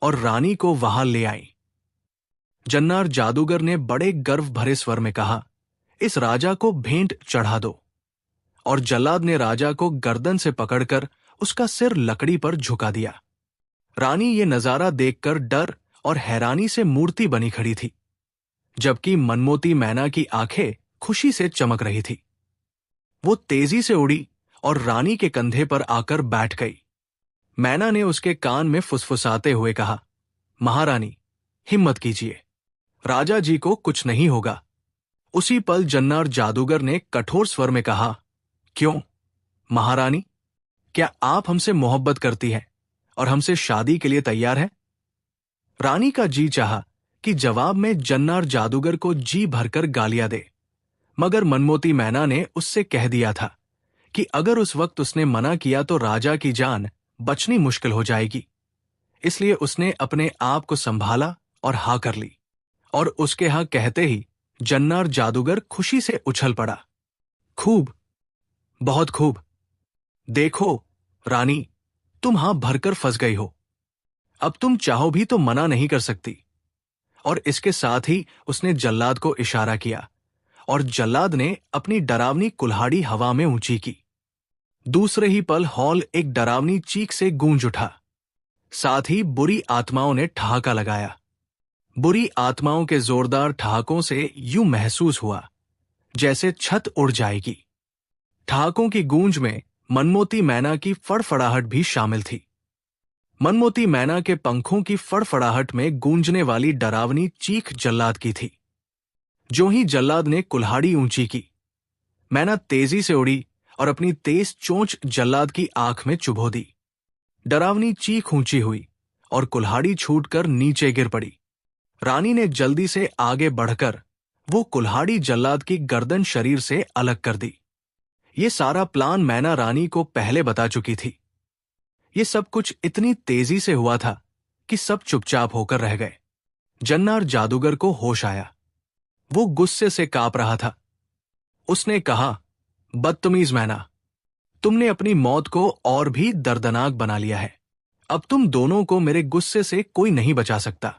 और रानी को वहां ले आई। जन्नार जादूगर ने बड़े गर्व भरे स्वर में कहा, इस राजा को भेंट चढ़ा दो। और जल्लाद ने राजा को गर्दन से पकड़कर उसका सिर लकड़ी पर झुका दिया। रानी ये नजारा देखकर डर और हैरानी से मूर्ति बनी खड़ी थी, जबकि मनमोती मैना की आंखें खुशी से चमक रही थी। वो तेजी से उड़ी और रानी के कंधे पर आकर बैठ गई। मैना ने उसके कान में फुसफुसाते हुए कहा, महारानी, हिम्मत कीजिए, राजा जी को कुछ नहीं होगा। उसी पल जन्नार जादूगर ने कठोर स्वर में कहा, क्यों महारानी, क्या आप हमसे मोहब्बत करती हैं और हमसे शादी के लिए तैयार हैं? रानी का जी चाहा कि जवाब में जन्नार जादूगर को जी भरकर गालियां दे, मगर मनमोती मैना ने उससे कह दिया था कि अगर उस वक्त उसने मना किया तो राजा की जान बचनी मुश्किल हो जाएगी। इसलिए उसने अपने आप को संभाला और हाँ कर ली। और उसके हाँ कहते ही जन्नार जादूगर खुशी से उछल पड़ा। खूब, बहुत खूब। देखो रानी, तुम हां भरकर फंस गई हो। अब तुम चाहो भी तो मना नहीं कर सकती। और इसके साथ ही उसने जल्लाद को इशारा किया और जल्लाद ने अपनी डरावनी कुल्हाड़ी हवा में ऊंची की। दूसरे ही पल हॉल एक डरावनी चीख से गूंज उठा। साथ ही बुरी आत्माओं ने ठहाका लगाया। बुरी आत्माओं के जोरदार ठहाकों से यूं महसूस हुआ जैसे छत उड़ जाएगी। ठहाकों की गूंज में मनमोती मैना की फड़फड़ाहट भी शामिल थी। मनमोती मैना के पंखों की फड़फड़ाहट में गूंजने वाली डरावनी चीख जल्लाद की थी। जो ही जल्लाद ने कुल्हाड़ी ऊंची की, मैना तेजी से उड़ी और अपनी तेज चोंच जल्लाद की आंख में चुभो दी। डरावनी चीख ऊंची हुई और कुल्हाड़ी छूटकर नीचे गिर पड़ी। रानी ने जल्दी से आगे बढ़कर वो कुल्हाड़ी जल्लाद की गर्दन शरीर से अलग कर दी। ये सारा प्लान मैना रानी को पहले बता चुकी थी। ये सब कुछ इतनी तेजी से हुआ था कि सब चुपचाप होकर रह गए। जन्नार जादूगर को होश आया। वो गुस्से से कांप रहा था। उसने कहा, बदतमीज मैना, तुमने अपनी मौत को और भी दर्दनाक बना लिया है। अब तुम दोनों को मेरे गुस्से से कोई नहीं बचा सकता।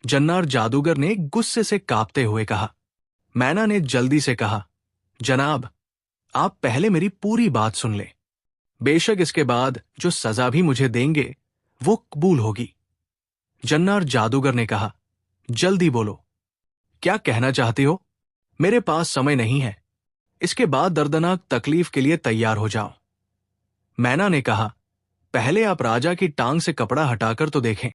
जन्नार जादूगर ने गुस्से से कांपते हुए कहा। मैना ने जल्दी से कहा, जनाब, आप पहले मेरी पूरी बात सुन लें। बेशक इसके बाद जो सजा भी मुझे देंगे वो कबूल होगी। जन्नार जादूगर ने कहा, जल्दी बोलो, क्या कहना चाहती हो? मेरे पास समय नहीं है। इसके बाद दर्दनाक तकलीफ के लिए तैयार हो जाओ। मैना ने कहा, पहले आप राजा की टांग से कपड़ा हटाकर तो देखें।